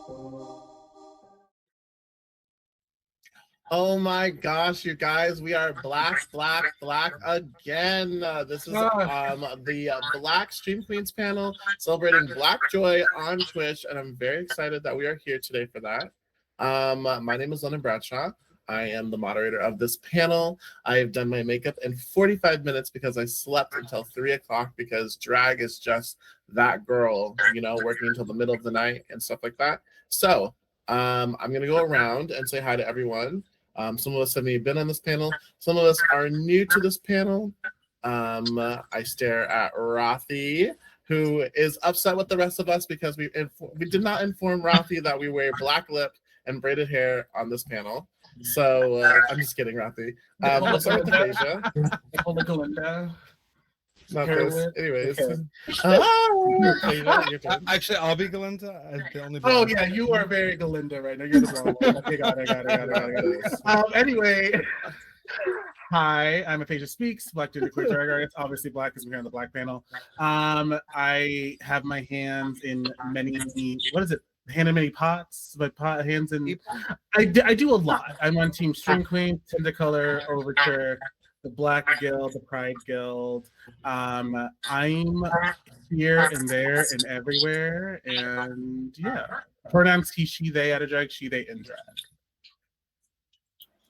Oh my gosh, you guys, we are black again. This is the Black Stream Queens panel celebrating Black Joy on Twitch, and I'm very excited that we are here today for that. My name is Lennon Bradshaw. I am the moderator of this panel. I have done my makeup in 45 minutes because I slept until 3 o'clock because drag is just that girl, you know, working until the middle of the night and stuff like that. So I'm going to go around and say hi to everyone. Some of us have maybe been on this panel. Some of us are new to this panel. I stare at Rothy, who is upset with the rest of us because we did not inform Rothy that we wear black lip and braided hair on this panel. So I'm just kidding, Rothy. We'll start with Asia. Not this. Anyways. Okay. Actually, I'll be Galinda. Oh yeah, you are very Galinda right now. You're the wrong one. Okay, got it. Anyway, hi, I'm Aphasia Speaks, Black Dude Queer Drag Artist. Obviously black because we're here on the black panel. I have my hands in many, what is it? Hand in many pots, but hands in. I do a lot. I'm on Team Stream Queen, Tindercolor, Overture, the Black Guild, the Pride Guild. I'm here and there and everywhere, and yeah. Pronouns he, she, they out of drag, she, they in drag.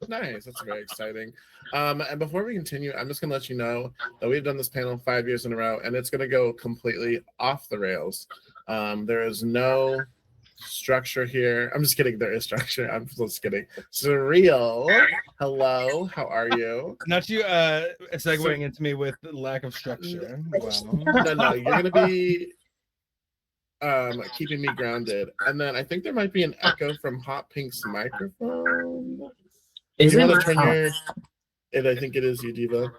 Nice, that's very exciting. And before we continue, I'm just gonna let you know that we've done this panel 5 years in a row, and it's gonna go completely off the rails. There is no structure here. I'm just kidding. There is structure. I'm just kidding. Surreal. Hello. How are you? Not you segueing into me with lack of structure. Wow. No. You're gonna be keeping me grounded. And then I think there might be an echo from Hot Pink's microphone. Is you it want to turn your? And I think it is you, Diva.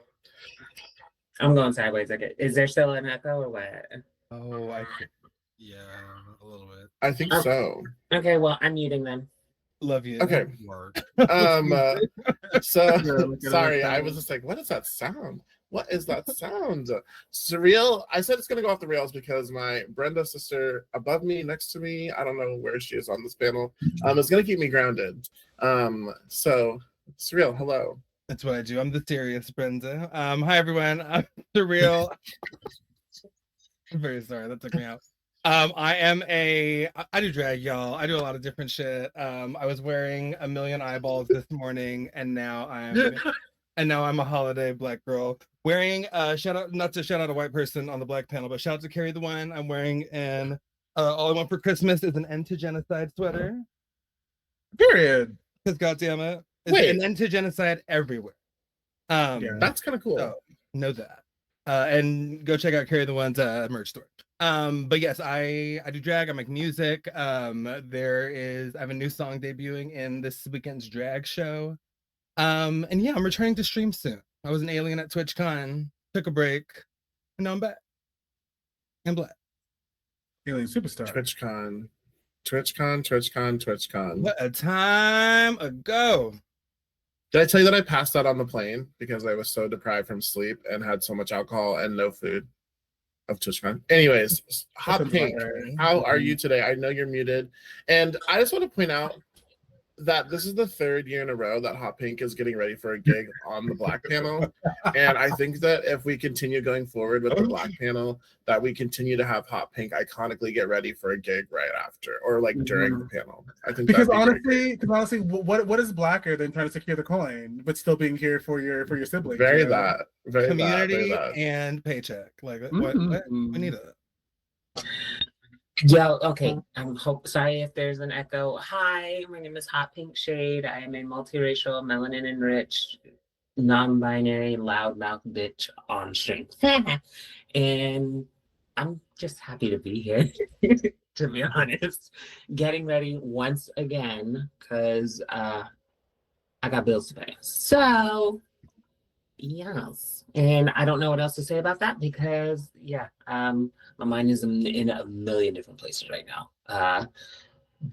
I'm going sideways. Okay. Is there still an echo or what? Oh, yeah, a little bit. I think so. Okay, well, I'm muting them. Love you. Okay. So sorry, I was just like, what is that sound? What is that sound? Surreal. I said it's gonna go off the rails because my Brenda sister above me, next to me, I don't know where she is on this panel, is gonna keep me grounded. So Surreal, hello. That's what I do. I'm the serious Brenda. Hi everyone. I'm Surreal. I'm very sorry, that took me out. I do drag, y'all. I do a lot of different shit. I was wearing a million eyeballs this morning, and now I'm a holiday black girl wearing shout out, not to shout out a white person on the black panel, but shout out to Carrie the One. I'm wearing an all I want for Christmas is an end to genocide sweater. Period. Because goddamn it, it's an end to genocide everywhere. That's kind of cool. So, know that. And go check out Carrie the One's merch store. But yes, I do drag, I make music. I have a new song debuting in this weekend's drag show. And yeah, I'm returning to stream soon. I was an alien at TwitchCon, took a break, and now I'm back. And black. Alien superstar. TwitchCon. What a time ago. Did I tell you that I passed out on the plane because I was so deprived from sleep and had so much alcohol and no food of TwitchCon? Anyways, Hot Pink, how are you today? I know you're muted. And I just want to point out that this is the 3rd year in a row that Hot Pink is getting ready for a gig on the black panel. And I think that if we continue going forward with the black panel, that we continue to have Hot Pink iconically get ready for a gig right after or like during the panel. I think because honestly, what is blacker than trying to secure the coin but still being here for your siblings? Very you know? Very community and paycheck. Like what we need it. Yo, okay. I'm sorry if there's an echo. Hi, my name is Hot Pink Shade. I am a multiracial, melanin enriched, non-binary, loudmouth bitch on stream. And I'm just happy to be here, to be honest. Getting ready once again because I got bills to pay. So yes. And I don't know what else to say about that because my mind is in a million different places right now.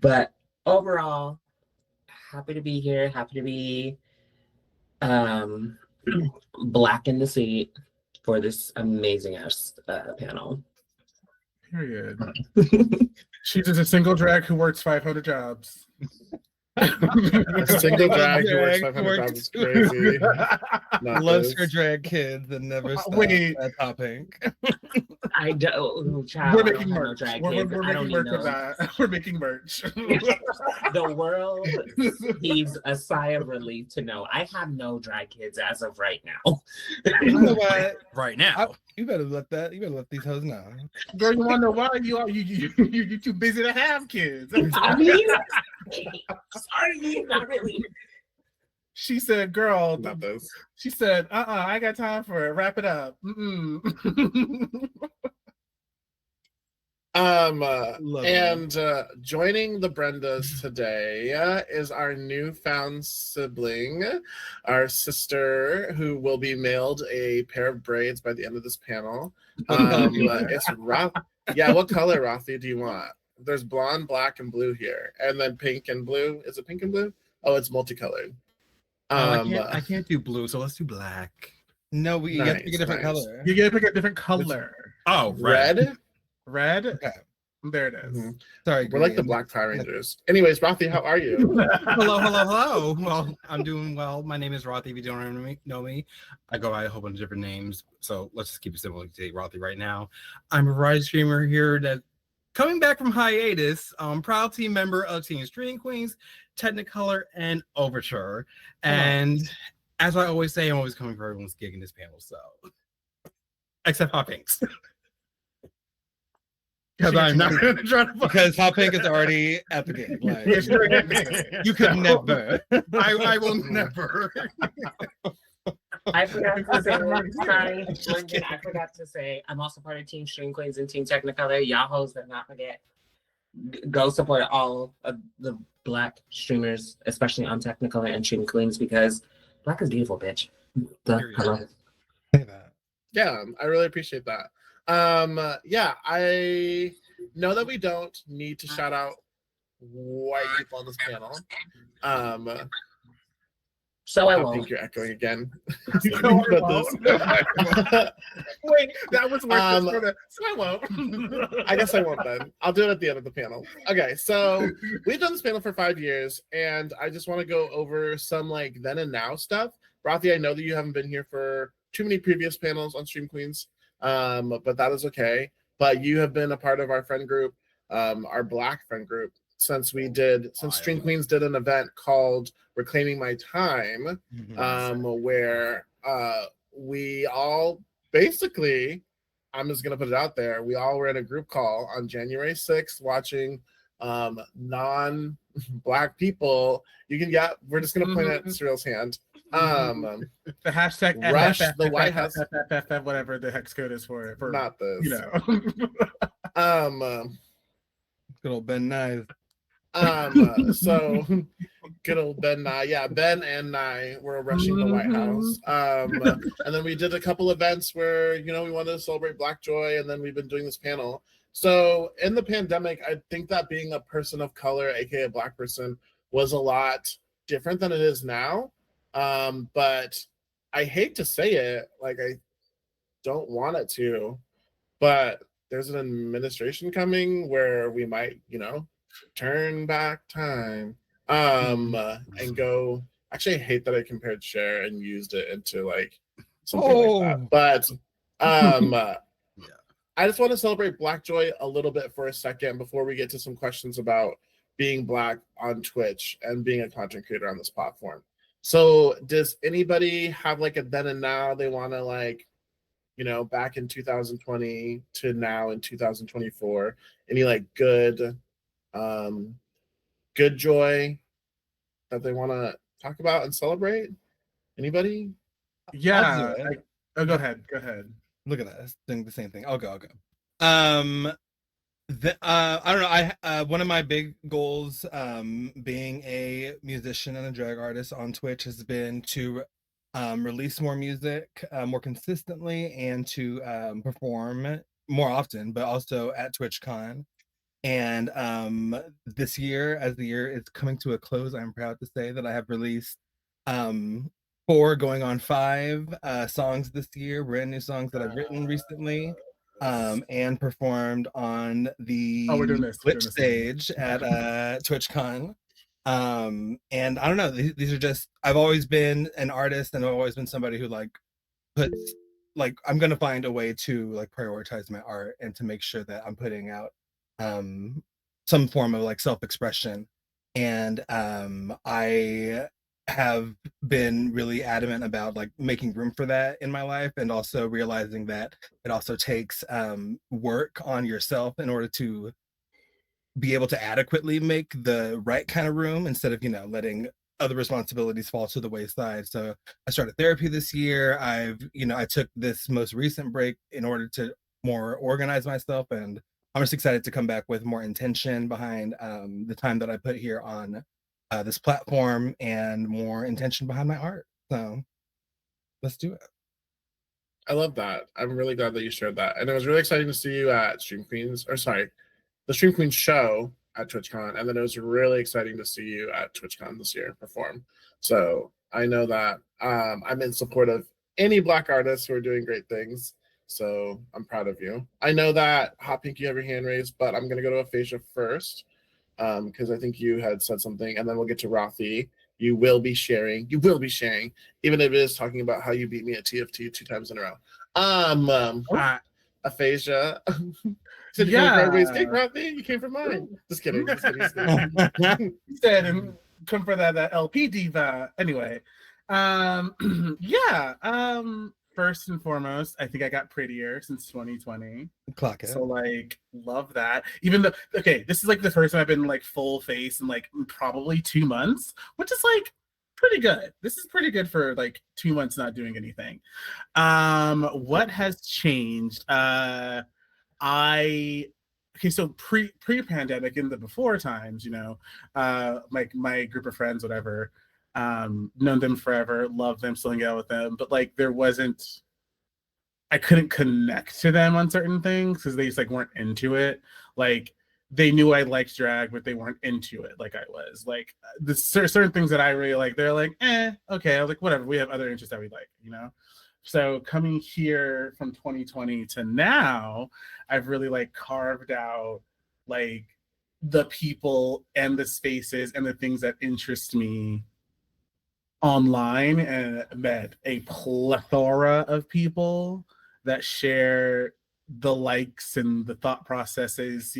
But overall, happy to be here. Happy to be black in the seat for this amazing ass panel. Period. She's just a single drag who works 500 jobs. A single drag who works Drag 500 works- jobs is crazy. Not Loves this. her drag kids and never stops Wait. at Hot Pink. I don't. Child, We're I don't making have no merch. drag We're kids. I don't making need merch of no. that. We're making merch. The world heaves a sigh of relief to know I have no drag kids as of right now. You know what? Right now. You better let these hoes know. Girl, you wonder why you too busy to have kids. I mean, sorry, not really. She said, "Girl," Not this. she said, I got time for it. Wrap it up." Love And joining the Brendas today is our newfound sibling, our sister, who will be mailed a pair of braids by the end of this panel. It's Roth. Yeah, what color, Rothy, do you want? There's blonde, black, and blue here, and then pink and blue. Is it pink and blue? Oh, it's multicolored. I can't do blue, so let's do black. No, you have to pick a different Nice. color. You gotta pick a different color. Oh, right. Red. Red. Okay. There it is. Mhm. Sorry, We're like the green. Black Power Rangers. Anyways, Rothy, how are you? Hello. Well, I'm doing well. My name is Rothy. If you don't know me, I go by a whole bunch of different names. So let's just keep it simple and say Rothy right now. I'm a Rise streamer here that coming back from hiatus, proud team member of Team Stream Queens, Technicolor, and Overture. And as I always say, I'm always coming for everyone's gig in this panel. So except Hot Pinks. Because I'm not going to try to Because Hot Pink is already at the game. Like, Yes, you're right. you could never. I will never. I forgot to say, sorry, London, I forgot to say, I'm also part of Team Stream Queens and Team Technicolor. Y'all hoes better not forget. Go support all of the Black streamers, especially on Technicolor and Stream Queens, because Black is beautiful, bitch. Hello. Say that. Yeah, I really appreciate that. Yeah, I know that we don't need to shout out white people on this panel. So I I won't. think you're echoing again. No, I But won't. this- Wait, that was worth Um, it. So I won't. I guess I won't then. I'll do it at the end of the panel. Okay, so we've done this panel for 5 years, and I just want to go over some like then and now stuff. Rothy, I know that you haven't been here for too many previous panels on Stream Queens, but that is okay. But you have been a part of our friend group, our Black friend group, since Stream Queens did an event called Reclaiming My Time, where we all basically, I'm just gonna put it out there, we all were in a group call on January 6th watching non-Black people. We're just gonna point at Cyril's hand. The hashtag Rush the White House. whatever the hex code is for Not this. you know. Good old Ben Nye. So good old Ben Nye. Yeah, Ben and Nye were rushing the White House. And then we did a couple events where, we wanted to celebrate Black joy, and then we've been doing this panel. So in the pandemic, I think that being a person of color, aka a Black person, was a lot different than it is now. But I hate to say it, like I don't want it to, but there's an administration coming where we might, turn back time and go. Actually, I hate that I compared Cher and used it into like something like that. But I just want to celebrate Black joy a little bit for a second before we get to some questions about being Black on Twitch and being a content creator on this platform. So does anybody have like a then and now they want to like, back in 2020 to now in 2024, any like good joy that they want to talk about and celebrate? Anybody? Yeah. I'll do it. Go ahead. Look at us doing the same thing. I'll go. I don't know. One of my big goals, being a musician and a drag artist on Twitch, has been to release more music more consistently and to perform more often, but also at TwitchCon. And this year, as the year is coming to a close, I'm proud to say that I have released 4 going on 5 songs this year, brand new songs that I've written recently. and performed on the Oh, we're doing this. We're Twitch doing this. stage at TwitchCon. And I don't know, these are just, I've always been an artist and I've always been somebody who like puts, like, I'm gonna find a way to like prioritize my art and to make sure that I'm putting out some form of like self-expression. And I have been really adamant about like making room for that in my life, and also realizing that it also takes work on yourself in order to be able to adequately make the right kind of room, instead of, you know, letting other responsibilities fall to the wayside. So I started therapy this year. I took this most recent break in order to more organize myself, and I'm just excited to come back with more intention behind the time that I put here on this platform, and more intention behind my art. So let's do it. I love that. I'm really glad that you shared that. And it was really exciting to see you at Stream Queens, or sorry, the Stream Queens show at TwitchCon. And then it was really exciting to see you at TwitchCon this year perform. So I know that I'm in support of any Black artists who are doing great things. So I'm proud of you. I know that Hot Pink, you have your hand raised, but I'm going to go to Aphasia first, because I think you had said something, and then we'll get to Rothy. You will be sharing, even if it is talking about how you beat me at TFT 2 times in a row. Aphasia. So Yeah. Hey, Rothy, you came from mine. Just kidding. He said, and come for that LP diva. Anyway, first and foremost, I think I got prettier since 2020. Clock it. So like, love that. Even though, okay, this is like the first time I've been like full face in like probably 2 months, which is like pretty good. This is pretty good for like 2 months not doing anything. What has changed? So pre-pandemic, in the before times, you know, like my group of friends, whatever, known them forever, love them, still hang out with them, but like I couldn't connect to them on certain things because they just like weren't into it. Like they knew I liked drag, but they weren't into it like I was. Like the certain things that I really like, they're like, okay. I was like, whatever, we have other interests that we like, you know? So coming here from 2020 to now, I've really like carved out like the people and the spaces and the things that interest me online, and met a plethora of people that share the likes and the thought processes,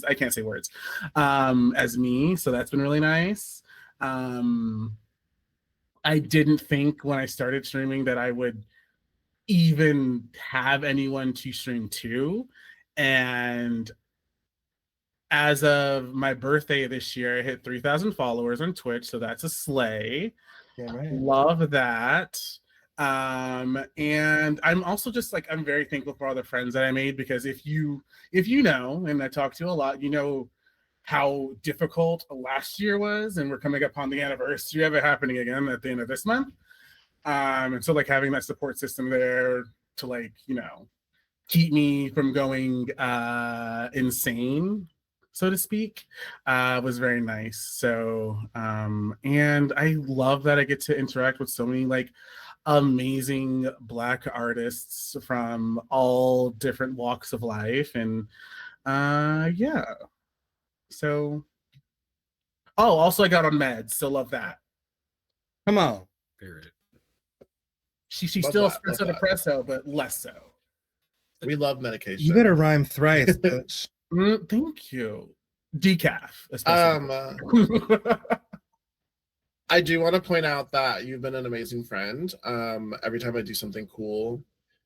I can't say words, as me. So that's been really nice. I didn't think when I started streaming that I would even have anyone to stream to. And as of my birthday this year, I hit 3,000 followers on Twitch. So that's a slay. Yeah, right. Love that. And I'm also just like, I'm very thankful for all the friends that I made, because if you know, and I talk to you a lot, you know how difficult last year was, and we're coming up on the anniversary of it happening again at the end of this month. And so like having that support system there to like, you know, keep me from going insane, so to speak, was very nice. So and I love that I get to interact with so many like amazing Black artists from all different walks of life. And yeah. So, also I got on meds, so love that. Come on. Period. She's still espresso depresso, but less so. We love medication. You better rhyme thrice, bitch. Thank you. Decaf. I do want to point out that you've been an amazing friend. Every time I do something cool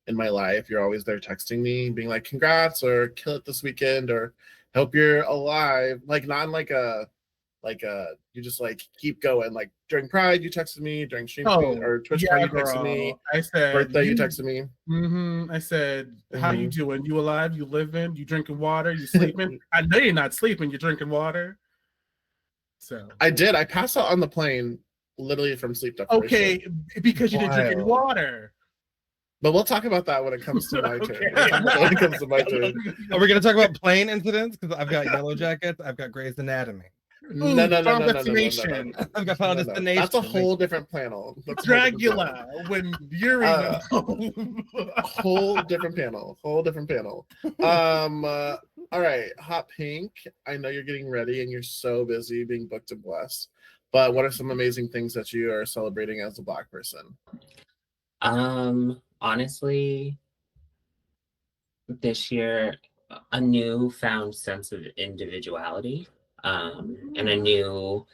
in my life, you're always there texting me, being like, congrats, or kill it this weekend, or hope you're alive. Like not like a you just like keep going. Like during Pride, you texted me. During Stream or Twitch Pride, you texted me. I said birthday, you texted me. I said, how you doing? You alive? You living? You drinking water? You sleeping? I know you're not sleeping. You're drinking water. So I did. I passed out on the plane, literally from sleep deprivation. Okay, because you didn't drink any water. But we'll talk about that when it comes to my turn. When it comes to my turn. Are we going to talk about plane incidents? Because I've got Yellow Jackets. I've got Grey's Anatomy. No, no, no, no, Final no, no, no, no, Destination. no. I've got Final No, no. Destination. That's a whole different panel. That's a whole different Dracula. When you're Uh, in whole different panel. Whole different panel. All right, Hot Pink. I know you're getting ready and you're so busy being booked and blessed. But what are some amazing things that you are celebrating as a Black person? Honestly, this year, a newfound sense of individuality, and a new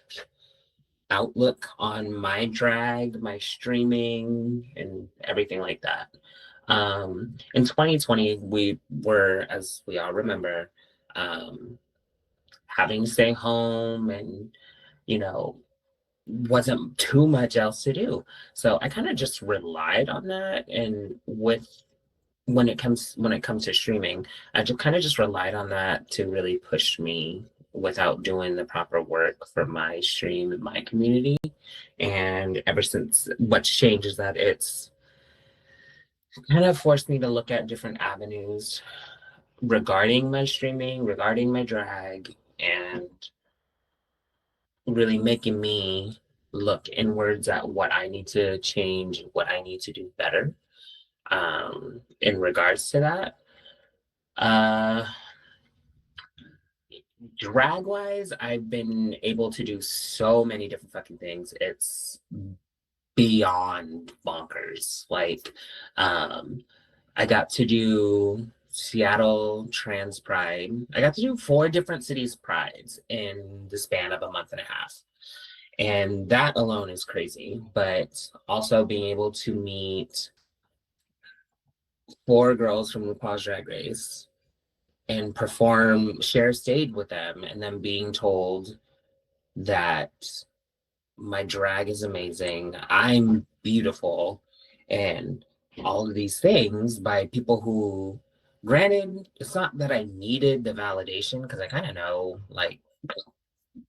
outlook on my drag, my streaming, and everything like that. In 2020, we were, as we all remember, having to stay home and, you know, wasn't too much else to do. So I kind of just relied on that. And when it comes to streaming, I just kind of just relied on that to really push me without doing the proper work for my stream and my community. And ever since, what's changed is that it's kind of forced me to look at different avenues regarding my streaming, regarding my drag, and really making me look inwards at what I need to change, what I need to do better in regards to that. Drag wise, I've been able to do so many different fucking things. It's beyond bonkers. Like, I got to do Seattle Trans Pride. I got to do 4 different cities' prides in the span of a month and a half. And that alone is crazy. But also being able to meet 4 girls from RuPaul's Drag Race and share stage with them, and then being told that my drag is amazing, I'm beautiful, and all of these things by people who, granted, it's not that I needed the validation, because I kind of know, like,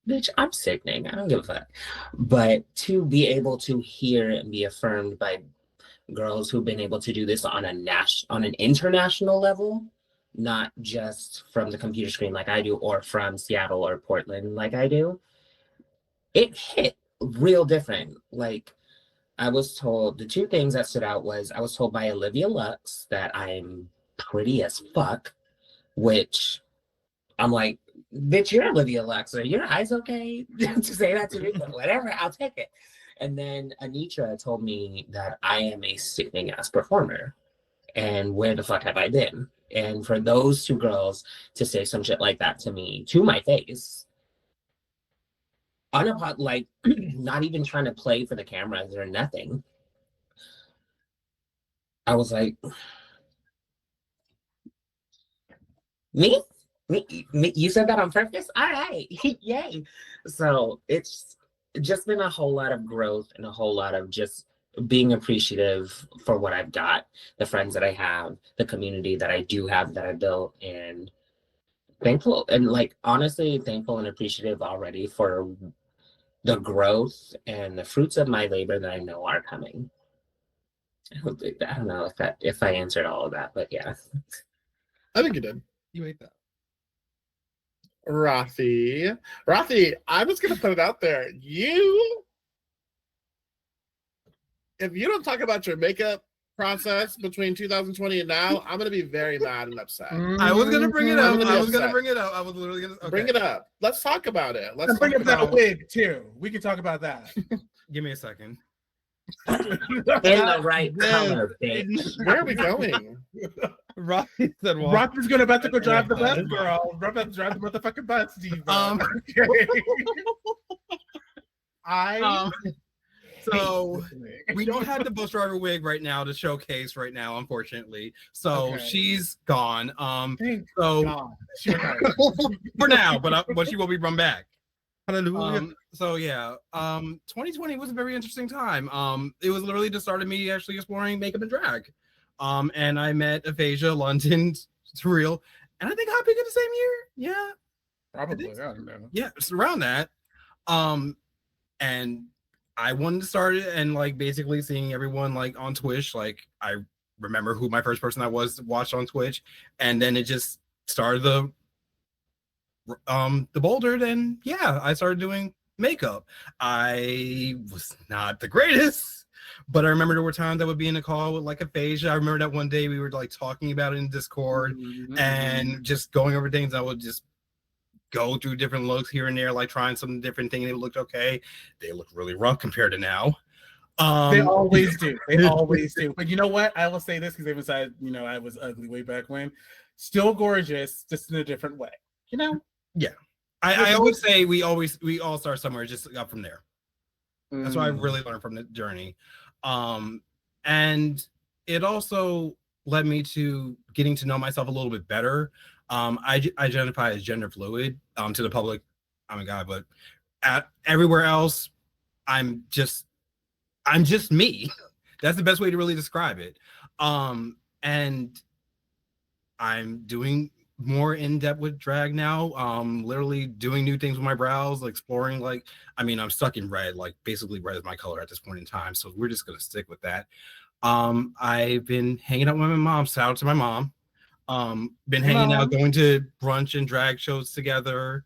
bitch, I'm sickening. I don't give a fuck. But to be able to hear and be affirmed by girls who've been able to do this on an international level, not just from the computer screen like I do, or from Seattle or Portland like I do, it hit real different. Like, I was told, the 2 things that stood out was, I was told by Olivia Lux that I'm pretty as fuck, which I'm like, bitch, you're Olivia Lux. Are your eyes okay to say that to me? But whatever, I'll take it. And then Anitra told me that I am a sickening ass performer. And where the fuck have I been? And for those 2 girls to say some shit like that to me, to my face, like, not even trying to play for the cameras or nothing, I was like, me? You said that on purpose? All right, yay. So it's just been a whole lot of growth and a whole lot of just being appreciative for what I've got, the friends that I have, the community that I do have that I built, and thankful, and like, honestly, thankful and appreciative already for the growth and the fruits of my labor that I know are coming. I don't know if I answered all of that, but yeah. I think you did. You ate that. Rothy, I'm just gonna put it out there. If you don't talk about your makeup process between 2020 and now, I'm gonna be very mad and upset. I was gonna bring it up. I was upset. gonna bring it up. I was literally gonna Bring it up. Let's talk about it. Let's bring up that wig too. We can talk about that. Give me a second. In the right color, bitch. Where are we going? Rocky said, well, Rock is about to go drive the bus, girl. Rock about to drive the motherfucking bus, Steve. Okay. So we don't have the bus driver wig right now to showcase right now, unfortunately. So Okay. she's gone. Thank So God. She retired. for now, but she will be run back. hallelujah. So yeah, 2020 was a very interesting time. It was literally the start of me actually exploring makeup and drag. And I met Aphasia, London, Surreal, and I think Hot Pink in the same year. Yeah, Probably. I don't know. yeah, it's around that. And I wanted to start it, and like basically seeing everyone like on Twitch. Like, I remember who my first person I was to watch on Twitch, and then it just started the the Boulder, then yeah, I started doing makeup. I was not the greatest, but I remember there were times I would be in a call with like aphasia. I remember that one day we were like talking about it in Discord and just going over things. I would just go through different looks here and there, like trying some different thing. They looked okay. They look really rough compared to now. They always do. They always do. But you know what? I will say this because they decided, I was ugly way back when. Still gorgeous, just in a different way. Yeah. I always say we all start somewhere, just up from there. That's what I really learned from the journey. And it also led me to getting to know myself a little bit better. I identify as gender fluid to the public. I'm a guy, but everywhere else, I'm just me. That's the best way to really describe it. And I'm doing more in depth with drag now. Literally doing new things with my brows, exploring. I'm stuck in red. Basically, red is my color at this point in time. So we're just gonna stick with that. I've been hanging out with my mom. Shout out to my mom. Been hanging out, going to brunch and drag shows together.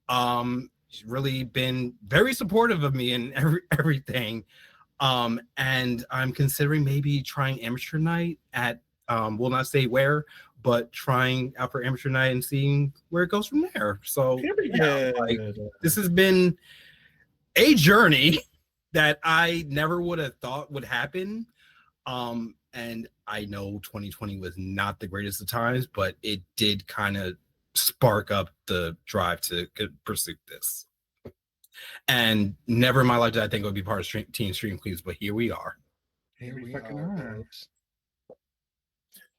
She's really been very supportive of me and everything. And I'm considering maybe trying amateur night at will not say where, but trying out for amateur night and seeing where it goes from there. So this has been a journey that I never would have thought would happen. And I know 2020 was not the greatest of times, but it did kind of spark up the drive to pursue this. And never in my life did I think it would be part of Teen Stream Queens, but here we are. Here we fucking are.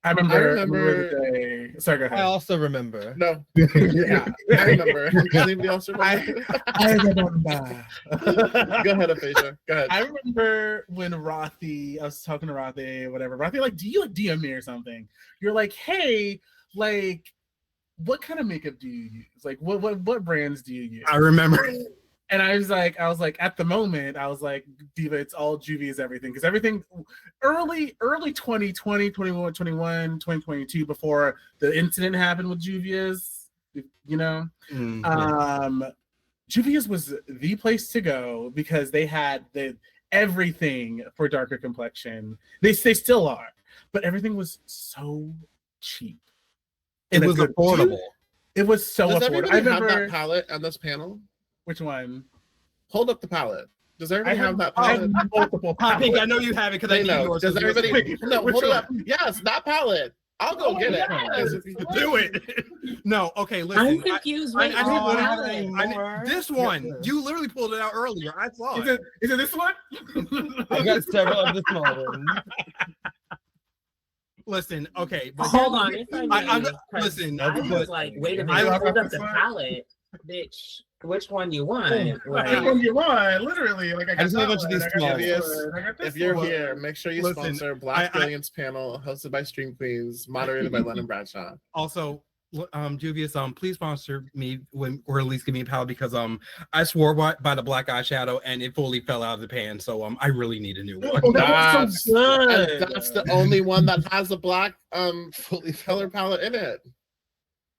I remember the day. Sorry, go ahead. I also remember. No. Yeah, I remember. Anybody else remember? I remember. Go ahead, Aphasia. Go ahead. I remember when Rothy, I was talking to Rothy, whatever. Rothy, do you DM me or something? You're like, hey, what kind of makeup do you use? What brands do you use? I remember. And I was like, at the moment, I was like, Diva, it's all Juvie is everything. Because everything early 2020, 21, 2022, before the incident happened with Juvia's, Juvia's was the place to go because they had everything for darker complexion. They still are, but everything was so cheap. It was affordable. It was so Does affordable. everybody have that palette on this panel? Which one? Hold up the palette. Does everybody have that I palette? have multiple I think palettes. I know you have it because I They know. yours. Does everybody? No, Which hold it one? up. Yes, that palette. I'll go get it. yes. Do it. No, okay, listen. I'm confused. Wait, I oh, want wow. this one. You literally pulled it out earlier. I saw it. Is it this one? I got several of the small ones. Listen, okay, but Hold on. If I may, listen. I was like, wait a minute. I Hold up this the one. palette, bitch. Which one you want? Which one you want? Literally, I I just need a bunch of these small If you're here, make sure you Listen, sponsor Black Brilliance panel hosted by Stream Queens, moderated by Lennon Bradshaw. Also, Juvius, please sponsor me or at least give me a palette because I swore by the black eyeshadow and it fully fell out of the pan. So I really need a new one. Oh, that was so good. And that's the only one that has a black fully color palette in it.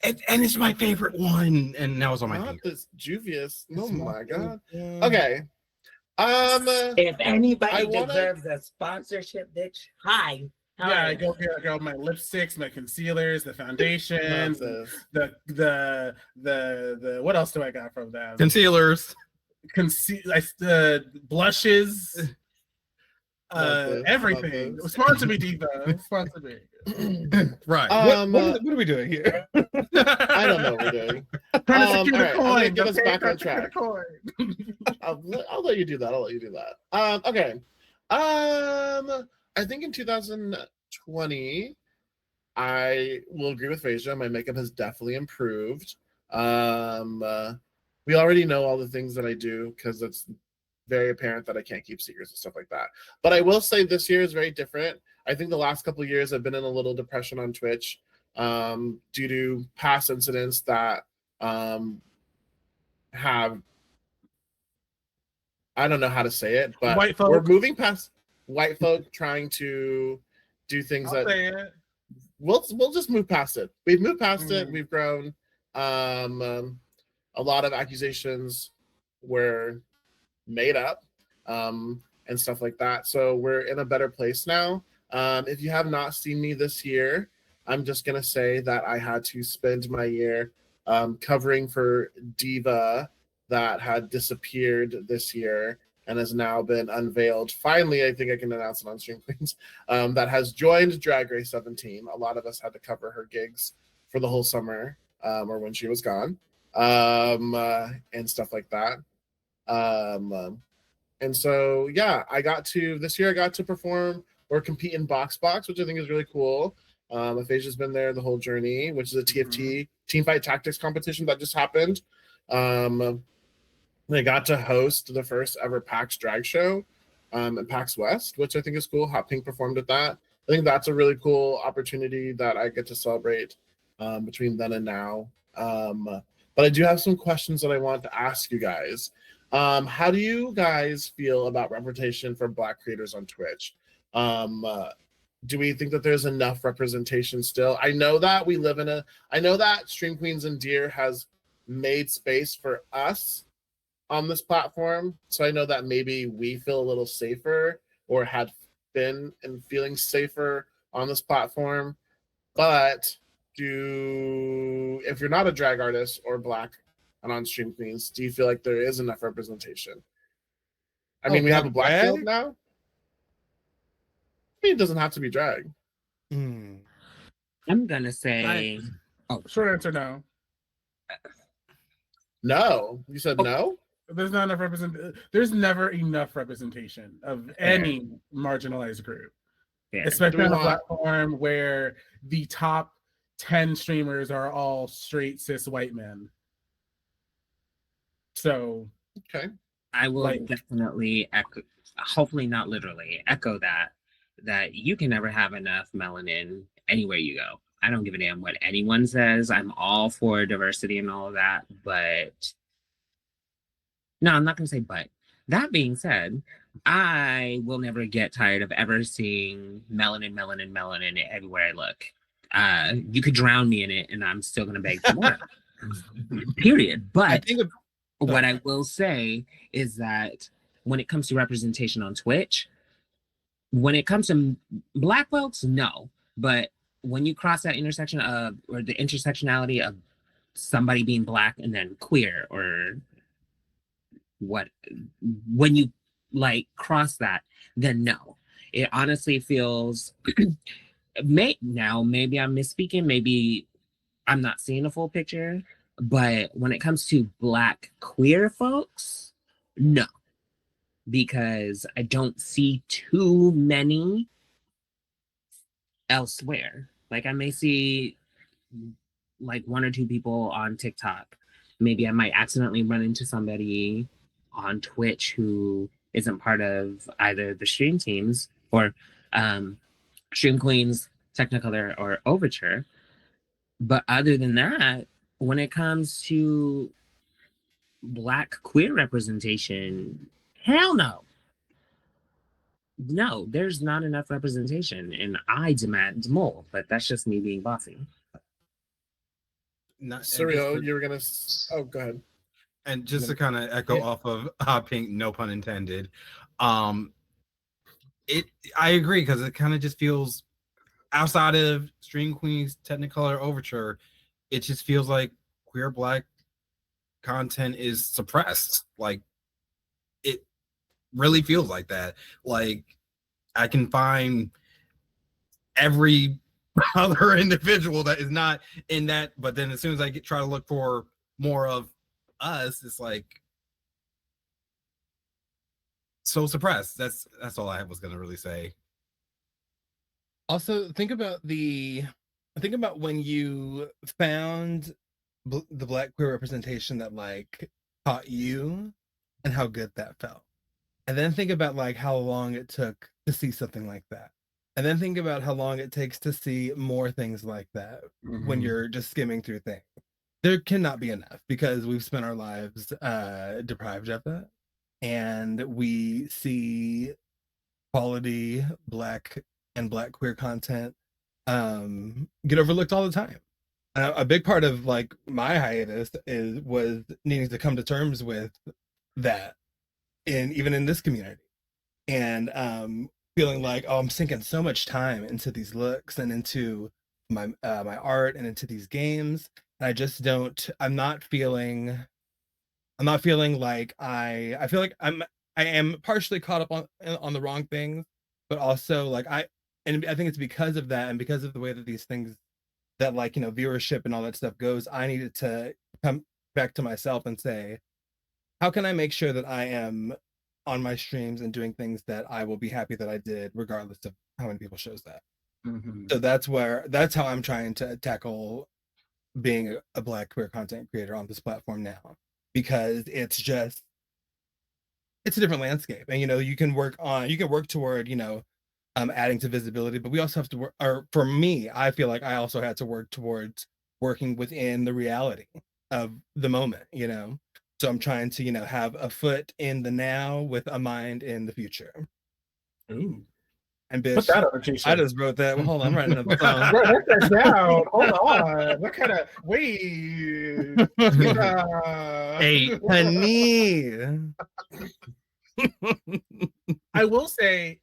And it's my favorite one. And now it's on my Not finger. this Juvius. Oh my god. Okay. If anybody I wanna- deserves a sponsorship, bitch, hi. Yeah, I go get my lipsticks, my concealers, the foundations, the what else do I got from them? Concealers. Blushes, Love this, everything. love this. Sponsor me, Diva. Sponsor me. Right. What are we doing here? I don't know what we're doing. Trying to secure all the right, I'm gonna coin. get us okay? back on Trying to secure track. the coin. I'll let you do that. Okay. I think in 2020, I will agree with Phasia. My makeup has definitely improved. We already know all the things that I do because it's very apparent that I can't keep secrets and stuff like that. But I will say this year is very different. I think the last couple of years I've been in a little depression on Twitch due to past incidents that have, I don't know how to say it, but White folk. we're moving past white folk trying to do things I'll that say it. we'll just move past it. We've moved past it. Mhm. We've grown. a lot of accusations were made up, and stuff like that. So we're in a better place now. If you have not seen me this year, I'm just gonna say that I had to spend my year covering for Diva that had disappeared this year and has now been unveiled. Finally, I think I can announce it on Stream Queens, that has joined Drag Race 17. A lot of us had to cover her gigs for the whole summer, or when she was gone, and stuff like that. And so, yeah, this year I got to perform or compete in Box Box, which I think is really cool. Aphasia's been there the whole journey, which is a TFT team fight tactics competition that just happened. They got to host the first ever PAX drag show at PAX West, which I think is cool. Hot Pink performed at that. I think that's a really cool opportunity that I get to celebrate between then and now. But I do have some questions that I want to ask you guys. How do you guys feel about representation for Black creators on Twitch? Do we think that there's enough representation still? I know that I know that Stream Queens and Deer has made space for us on this platform. So I know that maybe we feel a little safer or had been and feeling safer on this platform. But if you're not a drag artist or Black and on Stream Queens, do you feel like there is enough representation? I mean, we have a Black field now. It doesn't have to be drag. I'm gonna say, Short answer, no. No, you said no. There's not enough There's never enough representation of any marginalized group, especially on a platform where the top 10 streamers are all straight cis white men. So, okay, I will definitely echo, hopefully not literally, echo that you can never have enough melanin anywhere you go. I don't give a damn what anyone says. I'm all for diversity and all of that, but no, I'm not going to say but. That being said, I will never get tired of ever seeing melanin everywhere I look. You could drown me in it and I'm still going to beg for more. Period. But what I will say is that when it comes to representation on Twitch, when it comes to Black folks, no. But when you cross that intersection of, or the intersectionality of somebody being Black and then queer, or what, when you cross that, then no. It honestly feels, maybe I'm misspeaking, maybe I'm not seeing a full picture, but when it comes to Black queer folks, no. Because I don't see too many elsewhere. I may see one or two people on TikTok. Maybe I might accidentally run into somebody on Twitch who isn't part of either the stream teams or Stream Queens, Technicolor, or Overture. But other than that, when it comes to Black queer representation, hell no. No, there's not enough representation, and I demand more, but that's just me being bossy. Surreal, you were gonna. Oh, go ahead. And just to kind of echo off of Pink, no pun intended. I agree, because it kind of just feels outside of Stream Queens, Technicolor, Overture, it just feels like queer Black content is suppressed. It really feels like that. I can find every other individual that is not in that, but then as soon as I try to look for more of us, it's so suppressed. That's all I was gonna really say. Also, think about when you found the Black queer representation that caught you and how good that felt. And then think about how long it took to see something like that. And then think about how long it takes to see more things like that when you're just skimming through things. There cannot be enough, because we've spent our lives deprived of that. And we see quality Black and Black queer content get overlooked all the time. A big part of like my hiatus was needing to come to terms with that, in even in this community, and feeling like, oh, I'm sinking so much time into these looks and into my art and into these games. And I just don't. I'm not feeling like I feel like I am partially caught up on the wrong things, but also like and I think it's because of that and because of the way that these things that like, viewership and all that stuff goes, I needed to come back to myself and say, how can I make sure that I am on my streams and doing things that I will be happy that I did, regardless of how many people shows that. Mhm. So that's how I'm trying to tackle being a Black queer content creator on this platform now, because it's a different landscape, and you can work toward adding to visibility, but we also have to work, or for me, I feel like I also had to work towards working within the reality of the moment. So I'm trying to have a foot in the now with a mind in the future. Ooh. And Put bitch, that on a t-shirt. I just wrote that. Well, hold on, I'm writing another song. Bro, write that down. Hold on. What kind of wait? Hey, honey. I will say,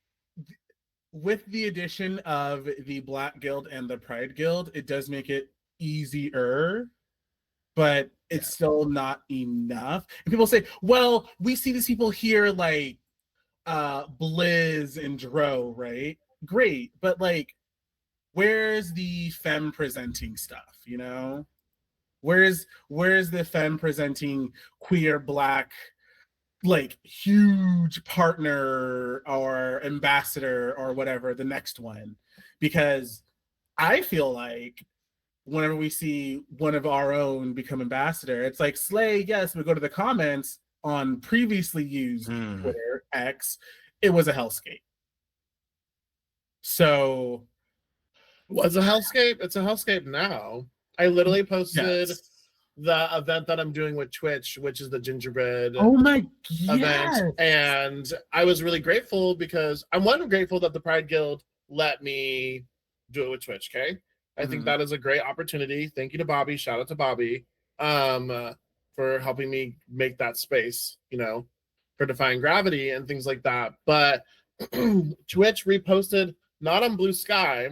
with the addition of the Black Guild and the Pride Guild, it does make it easier, but it's still not enough. And people say, well, we see these people here like Blizz and Dro, right? Great, but like, where's the femme presenting stuff? Where's the femme presenting queer Black, like, huge partner or ambassador or whatever the next one? Because I feel like whenever we see one of our own become ambassador, it's like, slay, yes, we go to the comments on previously used Twitter X, it was a hellscape. So was a hellscape. It's a hellscape now. I literally posted yes. the event that I'm doing with Twitch, which is the gingerbread Oh my event, and I was really grateful because I'm grateful that the Pride Guild let me do it with Twitch. Okay, I think that is a great opportunity. Thank you to Bobby. Shout out to Bobby for helping me make that space, for Defying Gravity and things like that. But Twitch reposted, not on Blue Sky,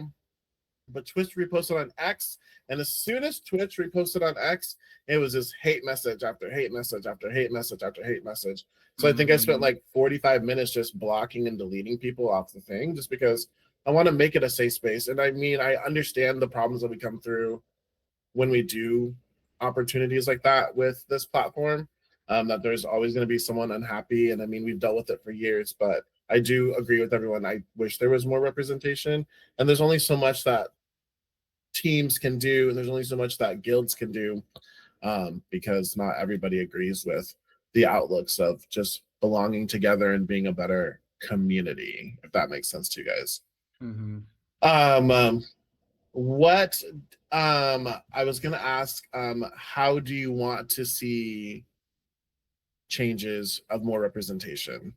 but Twitch reposted on X. And as soon as Twitch reposted on X, it was just hate message after hate message after hate message after hate message. So I think I spent like 45 minutes just blocking and deleting people off the thing, just because I want to make it a safe space. And I mean, I understand the problems that we come through when we do opportunities like that with this platform, that there's always going to be someone unhappy. And I mean, we've dealt with it for years, but I do agree with everyone. I wish there was more representation. And there's only so much that teams can do, and there's only so much that guilds can do, because not everybody agrees with the outlooks of just belonging together and being a better community, if that makes sense to you guys. What I was gonna ask, how do you want to see changes of more representation?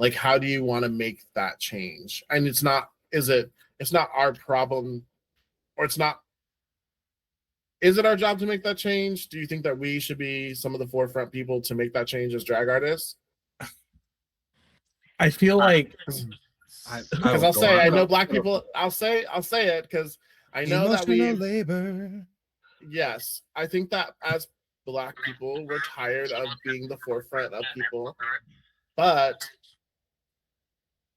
Like, how do you want to make that change? And it's not our problem, or is it our job to make that change? Do you think that we should be some of the forefront people to make that change as drag artists? I feel like, because I'll say, I know Black people, I'll say it because I know Emotional that labor. yes, I think that as Black people, we're tired of being the forefront of people, but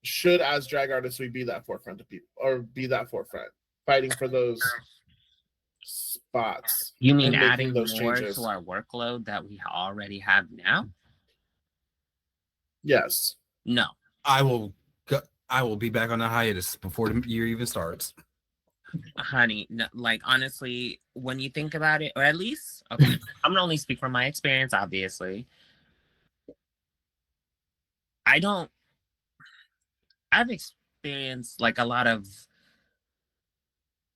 should, as drag artists, we be that forefront of people, or be that forefront, fighting for those spots? You mean and making adding those more changes? to our workload that we already have now? Yes. No. I will be back on the hiatus before the year even starts. Honey, no, like, honestly, when you think about it, or at least, okay, I'm gonna only speak from my experience, obviously. I've experienced like a lot of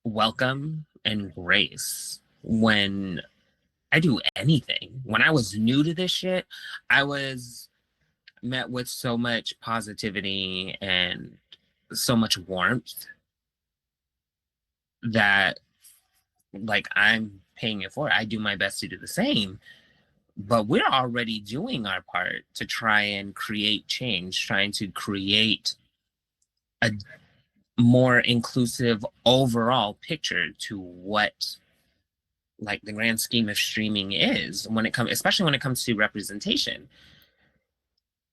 welcome and grace when I do anything. When I was new to this shit, I was met with so much positivity and so much warmth that like I'm paying it forward. I do my best to do the same. But we're already doing our part to try and create change, trying to create a more inclusive overall picture to what like the grand scheme of streaming is when it comes, especially when it comes to representation.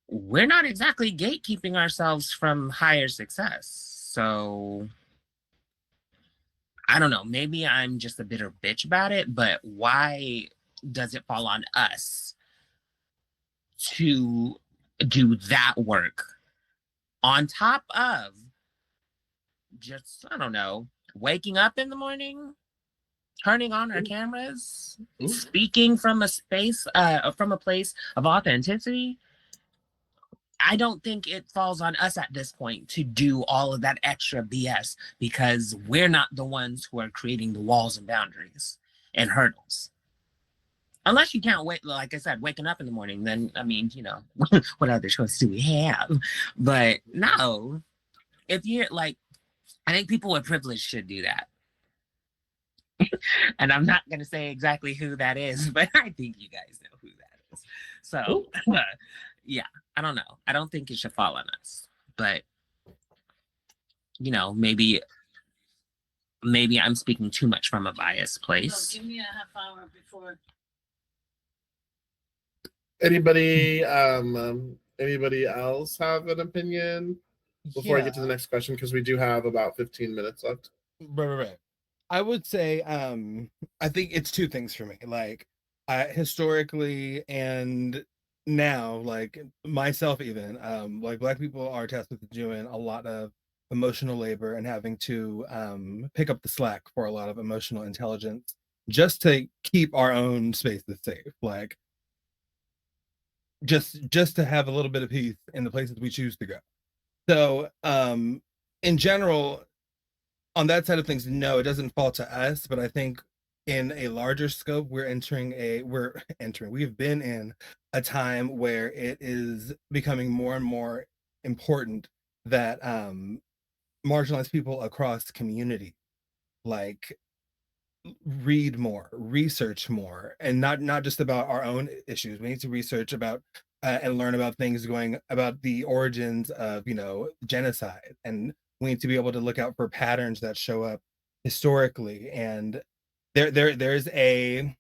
We're not exactly gatekeeping ourselves from higher success. So I don't know, maybe I'm just a bitter bitch about it, but why does it fall on us to do that work on top of just, I don't know, waking up in the morning, turning on our cameras, speaking from a space, from a place of authenticity? I don't think it falls on us at this point to do all of that extra BS because we're not the ones who are creating the walls and boundaries and hurdles. Unless you can't wait, like I said, waking up in the morning, then, I mean, you know, what other choice do we have? But no, if you're like, I think people with privilege should do that. And I'm not going to say exactly who that is, but I think you guys know who that is. So, yeah, I don't know. I don't think it should fall on us. But, you know, maybe I'm speaking too much from a biased place. No, give me a half hour before. Anybody else have an opinion before I get to the next question? Because we do have about 15 minutes left. Right. I would say I think it's two things for me. Like historically and now, like myself even, like Black people are tasked with doing a lot of emotional labor and having to pick up the slack for a lot of emotional intelligence just to keep our own spaces safe. Like just to have a little bit of peace in the places we choose to go. So in general, on that side of things, no, it doesn't fall to us, but I think in a larger scope, we've been in a time where it is becoming more and more important that marginalized people across community like read more, research more, and not just about our own issues. We need to research about and learn about things going about the origins of, you know, genocide, and we need to be able to look out for patterns that show up historically. And there's a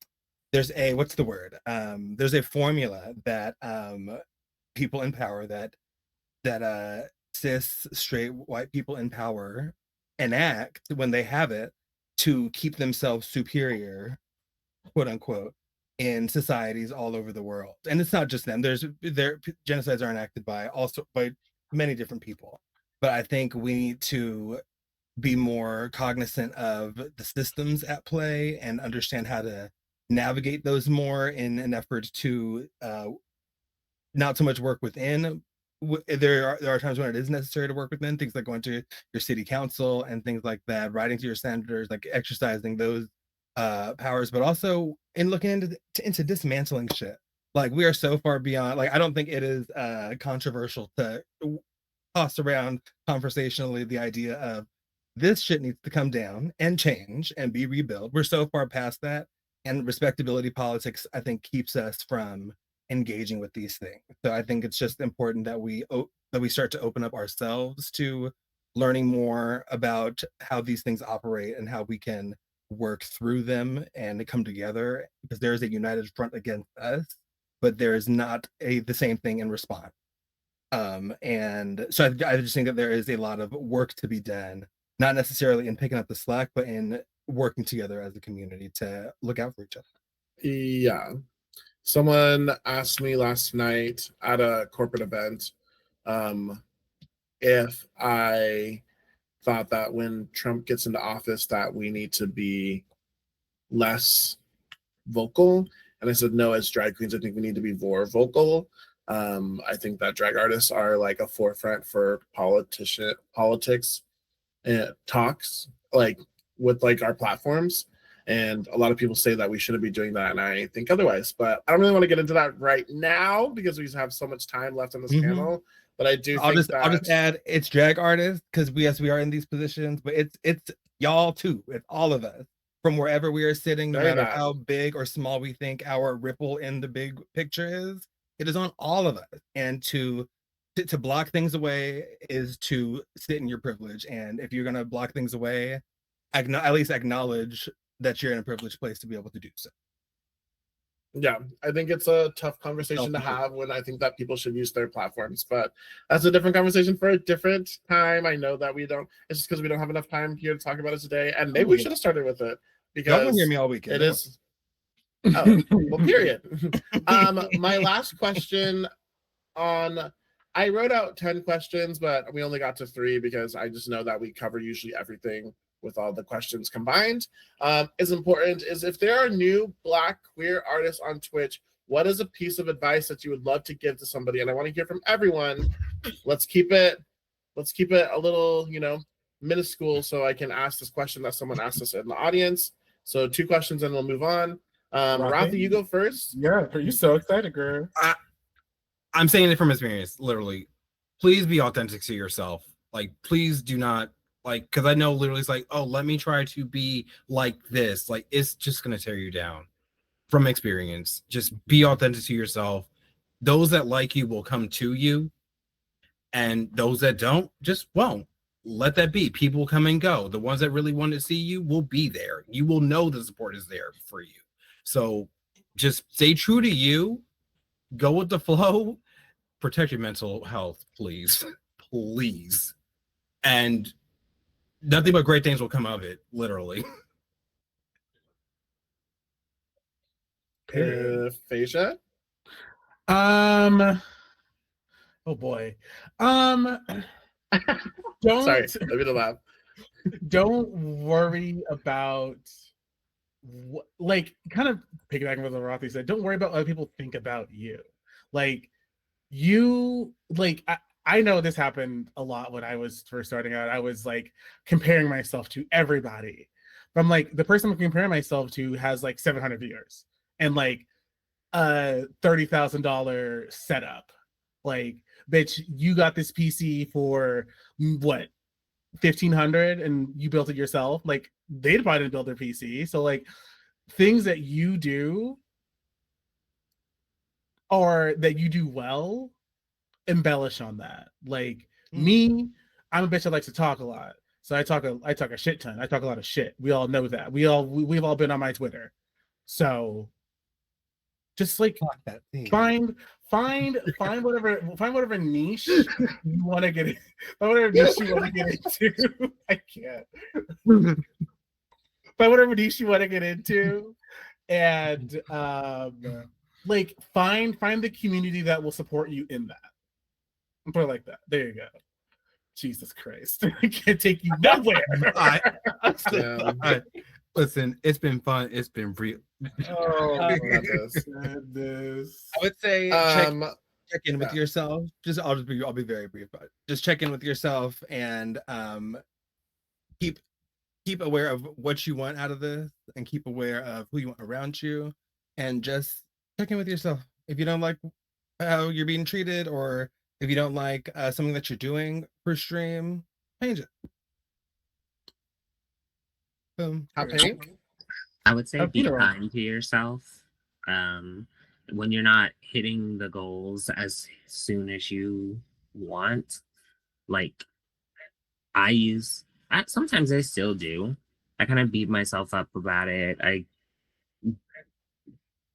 what's the word? There's a formula that people in power that cis straight white people in power enact when they have it to keep themselves superior, quote unquote, in societies all over the world. And it's not just them. Genocides are enacted by many different people. But I think we need to be more cognizant of the systems at play and understand how to navigate those more in an effort to not so much work within. There are times when it is necessary to work within, things like going to your city council and things like that, writing to your senators, like exercising those powers, but also in looking into dismantling shit. Like we are so far beyond, like I don't think it is controversial to toss around conversationally the idea of this shit needs to come down and change and be rebuilt. We're so far past that, and respectability politics, I think, keeps us from engaging with these things. So I think it's just important that we start to open up ourselves to learning more about how these things operate and how we can work through them and come together, because there is a united front against us, but there is not the same thing in response. And so I just think that there is a lot of work to be done, not necessarily in picking up the slack, but in working together as a community to look out for each other. Yeah. Someone asked me last night at a corporate event if I thought that when Trump gets into office that we need to be less vocal. And I said, no, as drag queens, I think we need to be more vocal. I think that drag artists are like a forefront for politics and talks, like with like our platforms. And a lot of people say that we shouldn't be doing that, and I think otherwise. But I don't really want to get into that right now because we have so much time left on this panel. But I do. I'll just add it's drag artists because we are in these positions, but it's y'all too. It's all of us. from wherever we are sitting, no Very matter bad. how big or small we think our ripple in the big picture is, it is on all of us. And to block things away is to sit in your privilege. And if you're gonna block things away, at least acknowledge that you're in a privileged place to be able to do so. Yeah, I think it's a tough conversation to have when I think that people should use their platforms, but that's a different conversation for a different time. I know that we don't, it's just because we don't have enough time here to talk about it today, and maybe we should have started with it Y'all because gonna hear me all weekend. it is. Oh, well, period. My last question I wrote out 10 questions, but we only got to 3 because I just know that we cover usually everything with all the questions combined. Is important is if there are new Black queer artists on Twitch, what is a piece of advice that you would love to give to somebody? And I want to hear from everyone. Let's keep it a little, minuscule, so I can ask this question that someone asked us in the audience. So 2 questions and we'll move on. Rafi, you go first. Yeah, are you so excited, girl? I'm saying it from experience, literally. Please be authentic to yourself. Like, please do not, like, because I know literally it's like, oh, let me try to be like this. Like, it's just going to tear you down. From experience, just be authentic to yourself. Those that like you will come to you, and those that don't just won't. Let that be. People come and go. The ones that really want to see you will be there. You will know the support is there for you. So just stay true to you. Go with the flow. Protect your mental health, please. Please. And nothing but great things will come of it, literally. Phasia? Oh boy. Don't Sorry, let me laugh. don't worry about like kind of piggybacking with what Rothy said, don't worry about what other people think about you. Like I know this happened a lot when I was first starting out. I was like comparing myself to everybody. From like the person I'm comparing myself to has like 700 viewers and like a $30,000 setup. Like, bitch, you got this PC for what, 1,500 and you built it yourself. Like, they probably didn't build their PC. So like things that you do or that you do well, embellish on that. Like me, I'm a bitch that likes to talk a lot. So I talk a shit ton. I talk a lot of shit. We all know that. We've all been on my Twitter. So just like find whatever niche you want to get in, whatever niche you want to get into. I can't. Find whatever niche you want to get into, and like find the community that will support you in that. Put it like that. There you go. Jesus Christ, I can't take you nowhere. Listen, it's been fun. It's been real. Oh goodness. I would say check in with yourself. I'll be very brief, but just check in with yourself and keep aware of what you want out of this and keep aware of who you want around you, and just check in with yourself. If you don't like how you're being treated, or if you don't like something that you're doing per stream, change it. I would say be kind to yourself. When you're not hitting the goals as soon as you want, like sometimes I still do. I kind of beat myself up about it. I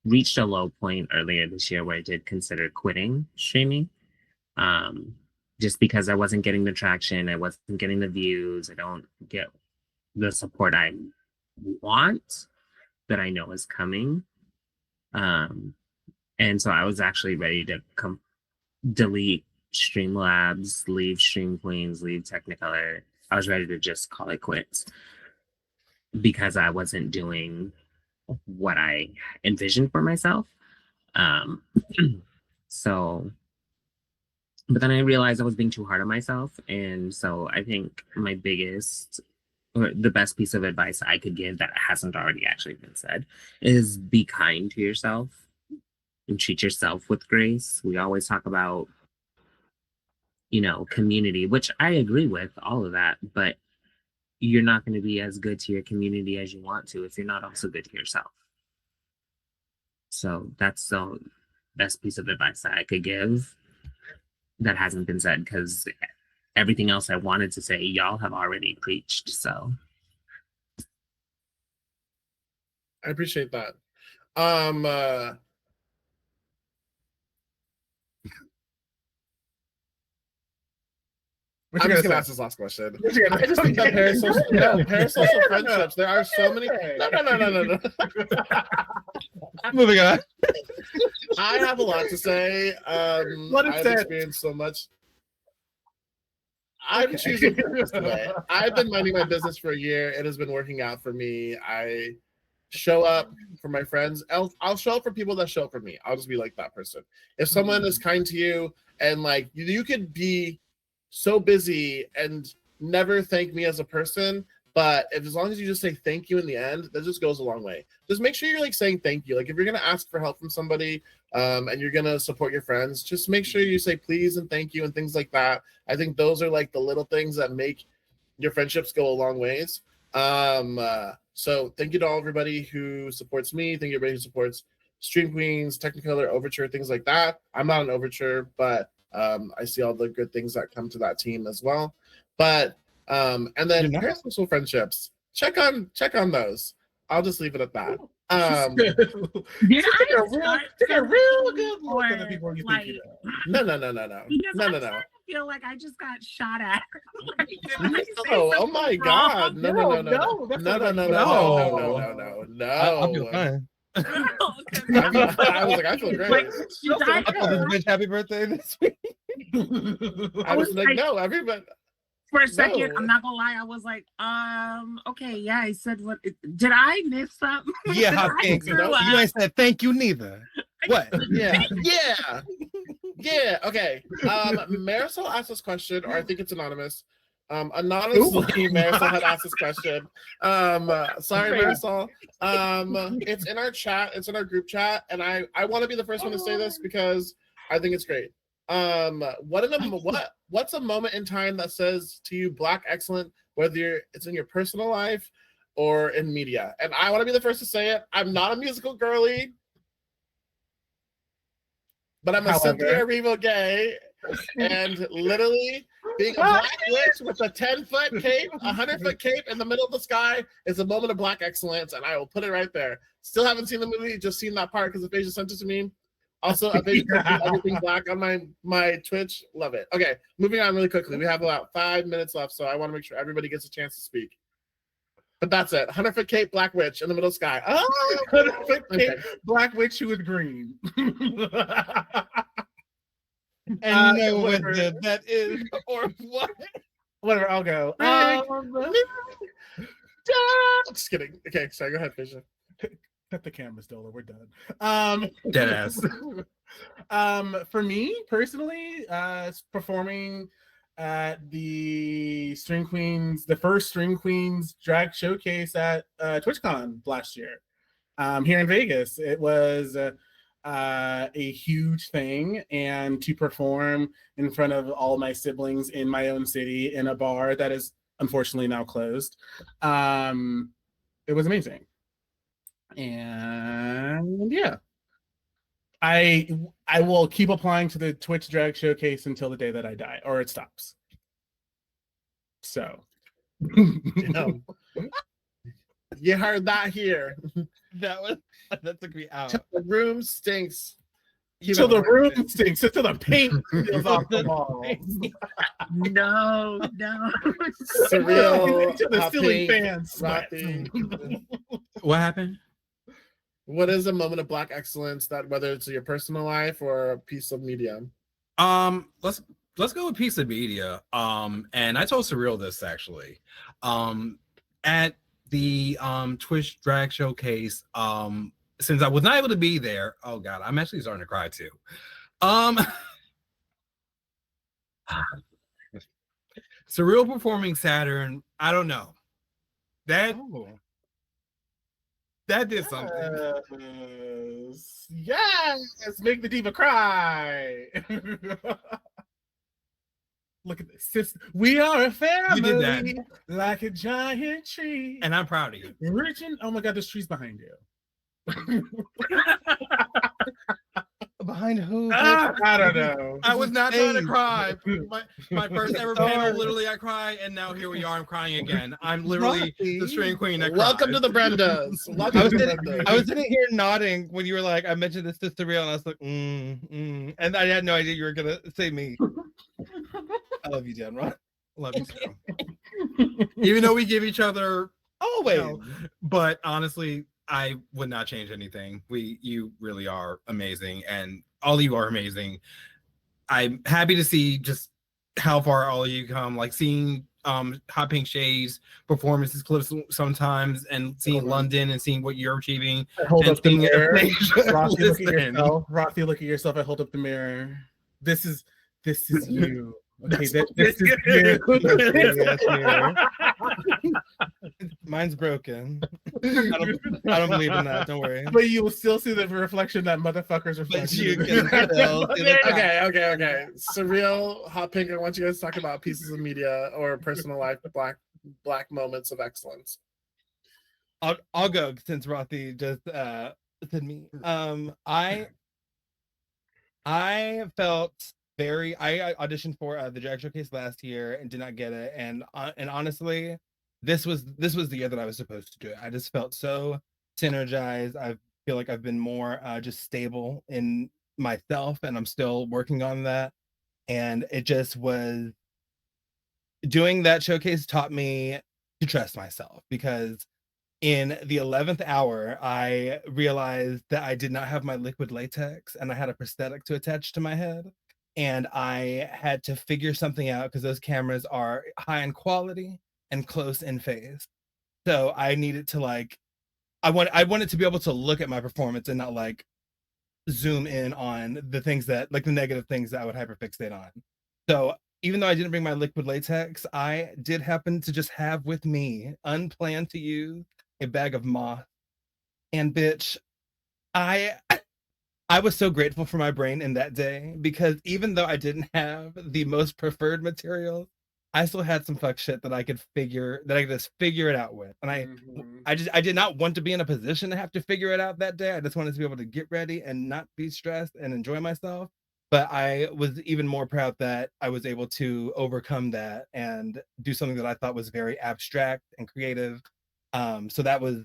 reached a low point earlier this year where I did consider quitting streaming. Just because I wasn't getting the traction, I wasn't getting the views, I don't get the support I want that I know is coming. And so I was actually ready to delete Streamlabs, leave Stream Queens, leave Technicolor. I was ready to just call it quits because I wasn't doing what I envisioned for myself. So, but then I realized I was being too hard on myself. And so I think my biggest, or the best piece of advice I could give that hasn't already actually been said is be kind to yourself and treat yourself with grace. We always talk about, community, which I agree with all of that, but you're not going to be as good to your community as you want to if you're not also good to yourself. So that's the best piece of advice that I could give that hasn't been said, because everything else I wanted to say, y'all have already preached. So I appreciate that. What I'm you just gonna gonna ask say? this last question. What you gonna I just think that parasocial friendships. There are so many. Okay. No. Moving on. I have a lot to say. Let it I've sit. experienced so much. I'm Okay. choosing this way. I've been minding my business for a year. It has been working out for me. I show up for my friends. I'll show up for people that show up for me. I'll just be like that person. If someone is kind to you and like you could be so busy and never thank me as a person, but as long as you just say thank you in the end, that just goes a long way. Just make sure you're like saying thank you. Like if you're gonna ask for help from somebody, and you're gonna support your friends, just make sure you say please and thank you and things like that. I think those are like the little things that make your friendships go a long ways. So thank you to everybody who supports me. Thank you everybody who supports Stream Queens, Technicolor, Overture, things like that. I'm not an Overture, but I see all the good things that come to that team as well. But and then parasocial friendships, check on those. I'll just leave it at that. did Take a real good look at the people you think you know. No. Because I feel like I just got shot at. Like, did I say Oh my something God. wrong? No. That's No. I feel fine. I was like, I feel great. Like, I told this bitch happy birthday this week. I was like, no, everybody. for a second, No. I'm not gonna lie, I was like, okay, yeah, I said what? Did I miss something? Yeah, Did how I things. screw You up? ain't said thank you neither. What? Yeah. Okay. Marisol asked this question, or I think it's anonymous. Anonymously, Marisol had asked this question. Sorry, Marisol. It's in our chat. It's in our group chat, and I want to be the first one to say this because I think it's great. What's a moment in time that says to you Black excellent, whether it's in your personal life or in media? And I want to be the first to say it. I'm not a musical girly, but I'm a Cynthia Erivo gay, and literally being a Black witch with a 10-foot cape, 100-foot cape in the middle of the sky is a moment of Black excellence, and I will put it right there. Still haven't seen the movie, just seen that part because Aphasia sent it to me. Also, Aphasia sent everything Black on my Twitch. Love it. Okay, moving on really quickly. We have about 5 minutes left, so I want to make sure everybody gets a chance to speak. But that's it. 100-foot cape, Black witch in the middle of the sky. Oh, 100-foot cape, Black witch with green. And no whether that is or what. Whatever, I'll go. Just kidding. Okay, sorry. Go ahead, Fisher. Cut the camera, Stola. We're done. Deadass. For me personally, performing at the first Stream Queens drag showcase at TwitchCon last year, here in Vegas. It was a huge thing, and to perform in front of all my siblings in my own city in a bar that is unfortunately now closed, it was amazing. And yeah, I will keep applying to the Twitch drag showcase until the day that I die, or it stops. So You heard that here. That took me out. The room stinks. Till the room stinks, until the paint peels off the walls. No. Surreal. Until the ceiling fan sweats. Rothy. What happened? What is a moment of Black excellence that, whether it's in your personal life or a piece of media? Let's go with piece of media. And I told Surreal this actually. At the Twitch drag showcase, since I was not able to be there, oh god, I'm actually starting to cry too. Surreal performing Saturn, I don't know. That did something. Yes, make the diva cry. Look at this. We are a family. You did that. Like a giant tree. And I'm proud of you. Reaching. Oh my God, there's trees behind you. Behind who? I don't know. I was not trying to Hey. cry. My first ever panel, literally, I cry, and now here we are. I'm crying again. I'm literally the string queen that Welcome to cries. the Brendas. I Welcome was, to the sitting, Brendas. I was sitting here nodding when you were like, I mentioned this to Surreal, and I was like, and I had no idea you were gonna say me. I love you, Jen Ron. Love you too. Even though we give each other, Always. no, but honestly, I would not change anything. You really are amazing, and all of you are amazing. I'm happy to see just how far all of you come. Like seeing Hot Pink Shades performances clips sometimes, and seeing London and seeing what you're achieving. Hold and up the seeing it- mirror. Rothy, look at Listen. yourself. Rothy, look at yourself. I hold up the mirror. This is you. Okay, this is you. Mine's broken. I don't believe in that. Don't worry. But you will still see the reflection that motherfucker's But reflection. you can still see the Okay. Surreal, Hot Pink. I want you guys to talk about pieces of media or personal life black moments of excellence. I'll go since Rothy just said me. I felt I auditioned for the drag showcase last year and did not get it, and honestly, this was the year that I was supposed to do it. I just felt so synergized. I feel like I've been more just stable in myself, and I'm still working on that. And it just was doing that showcase taught me to trust myself, because in the 11th hour, I realized that I did not have my liquid latex and I had a prosthetic to attach to my head. And I had to figure something out because those cameras are high in quality and close in phase. So I needed to I wanted to be able to look at my performance and not zoom in on the things that the negative things that I would hyperfixate on. So even though I didn't bring my liquid latex, I did happen to just have with me, unplanned to use, a bag of moss. And bitch, I was so grateful for my brain in that day, because even though I didn't have the most preferred materials, I still had some fuck shit that I could just figure it out with. And I did not want to be in a position to have to figure it out that day. I just wanted to be able to get ready and not be stressed and enjoy myself. But I was even more proud that I was able to overcome that and do something that I thought was very abstract and creative. So that was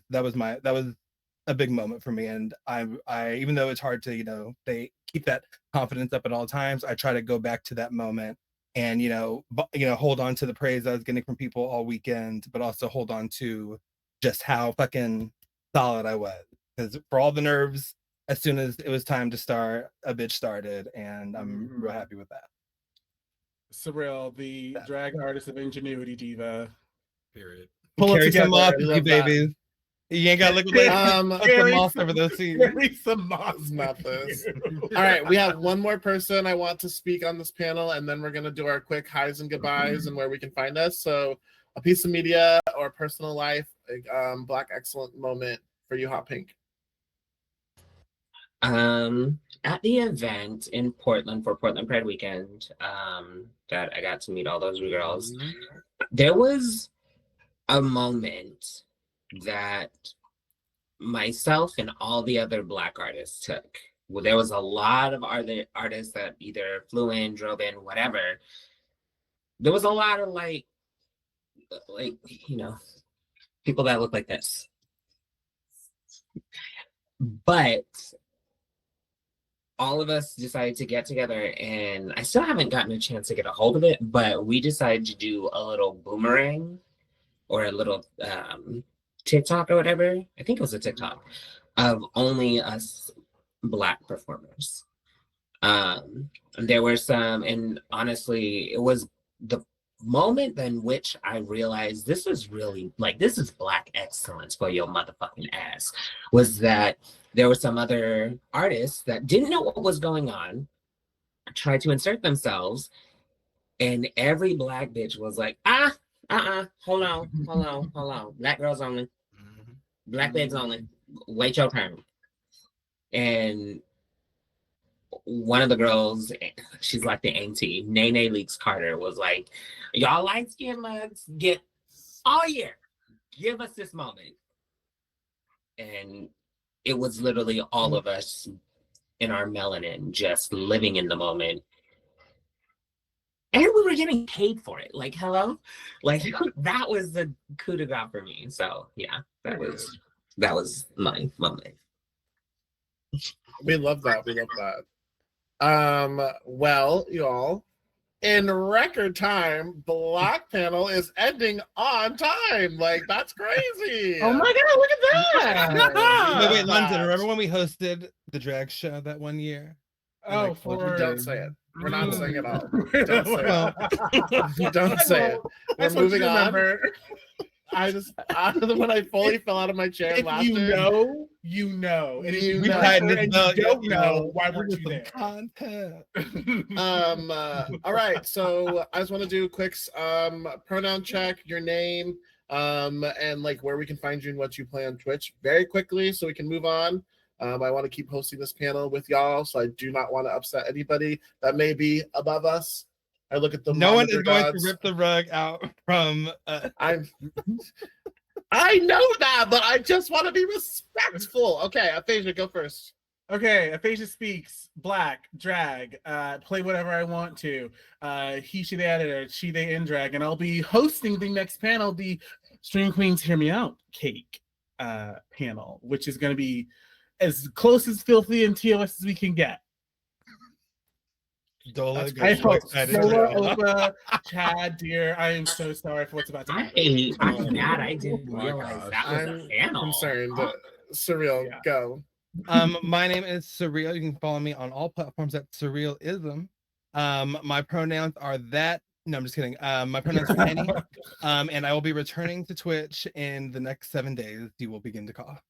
a big moment for me. And I even though it's hard to they keep that confidence up at all times, I try to go back to that moment and hold on to the praise I was getting from people all weekend, but also hold on to just how fucking solid I was, because for all the nerves, as soon as it was time to start, a bitch started, and I'm real happy with that. Surreal, the drag artist of ingenuity diva. Period. Pull it Carry some together. moss, I you love babies. You ain't got liquid latex. Put some moss over those seats. Carry some moss. Not this. All right, we have one more person I want to speak on this panel, and then we're going to do our quick highs and goodbyes and where we can find us. So a piece of media or personal life, black excellent moment for you, Hot Pink. At the event in Portland for Portland Pride Weekend, that I got to meet all those girls, there was a moment that myself and all the other Black artists took. Well, there was a lot of other artists that either flew in, drove in, whatever. There was a lot of people that look like this. But all of us decided to get together, and I still haven't gotten a chance to get a hold of it, but we decided to do a little boomerang or a little TikTok or whatever. I think it was a TikTok of only us Black performers. There were some, and honestly, it was the moment in which I realized this is really this is Black excellence for your motherfucking ass, was that there were some other artists that didn't know what was going on, tried to insert themselves, and every Black bitch was like, hold on. Black girls only. Black babes only. Wait your turn. And one of the girls, she's like the auntie, Nene Leaks Carter, was like, y'all light skin mugs get all year. Give us this moment. And it was literally all of us in our melanin just living in the moment. And we were getting paid for it. Like, hello? Like, that was the coup de grace for me. So yeah, that was my moment. We love that. We love that. Well, y'all, in record time, Black Panel is ending on time. Like, that's crazy. Oh my god, look at that! Wait, London, remember when we hosted the drag show that one year? Oh, Like, for Don't say it. We're not saying it all. Don't say it. Don't say it. We're moving on. When I fully fell out of my chair If laughter. you know, you know. And if you We know, tightened it and up, you don't you know, know, why weren't you some there? content. All right, so I just want to do a quick pronoun check, your name, and like where we can find you and what you play on Twitch very quickly so we can move on. I want to keep hosting this panel with y'all, so I do not want to upset anybody that may be above us. I look at the No one is monitor going gods. to rip the rug out from I know that, but I just want to be respectful. Okay, Aphasia, go first. Okay, Aphasia Speaks, Black, drag, play whatever I want to. He, she, they editor, she, they in drag, and I'll be hosting the next panel, the Stream Queens Hear Me Out cake panel, which is going to be as close as filthy and TOS as we can get. Dola. I hope excited. Zola, Opa, Chad, dear, I am so sorry for what's about to happen. I'm mad I didn't my realize gosh. that was I'm a panel. concerned. Surreal, Yeah. go. My name is Surreal. You can follow me on all platforms at Surrealism. My pronouns are that. No, I'm just kidding. My pronouns are any. And I will be returning to Twitch in the next 7 days. You will begin to cough.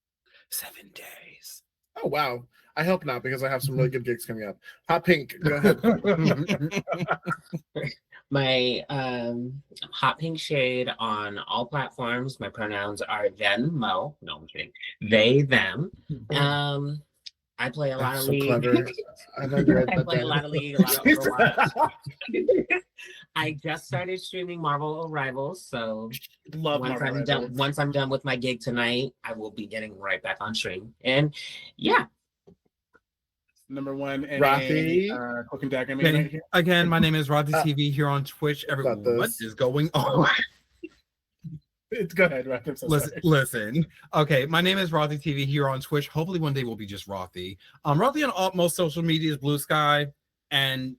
7 days. Oh, wow. I hope not, because I have some really good gigs coming up. Hot Pink, go ahead. My hot pink shade on all platforms. My pronouns are them, mo. No, I'm kidding. They, them. I play a lot That's of so League. clever. I've never read I that play a down. lot of League, a lot of Overwatch. I just started streaming Marvel Rivals, so Love once Marvel I'm done, Rivals. once I'm done with my gig tonight, I will be getting right back on stream. And yeah, Number one, Rocky. Cloak and Dagger main right here. Again, my name is Roddy TV here on Twitch. Everyone, Got what this. is going on? Go ahead, Rocky. I'm so sorry. Listen. Okay, my name is Rothy TV here on Twitch. Hopefully one day we'll be just Rothy. Rothy on most social media is Blue Sky and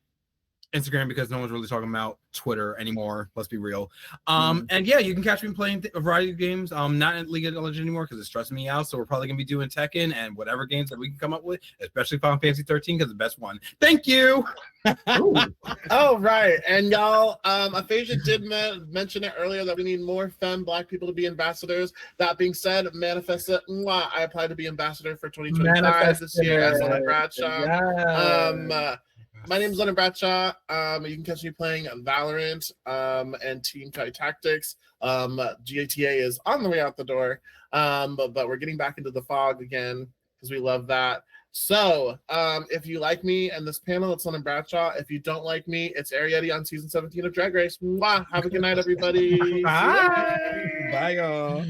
Instagram, because no one's really talking about Twitter anymore. Let's be real. And yeah, you can catch me playing a variety of games. Not in League of Legends anymore because it's stressing me out. So we're probably gonna be doing Tekken and whatever games that we can come up with, especially Final Fantasy 13 because the best one. Thank you. Oh, right. And y'all, Aphasia did mention it earlier that we need more femme Black people to be ambassadors. That being said, manifest it. Mwah, I applied to be ambassador for 2025 this year as Leonard Bradshaw. My name is Leonard Bradshaw. You can catch me playing Valorant and Team Fight Tactics. GATA is on the way out the door, but we're getting back into the fog again because we love that. So if you like me and this panel, it's Leonard Bradshaw. If you don't like me, it's Arietti on season 17 of Drag Race. Mwah. Have a good night, everybody. Bye. Bye, y'all.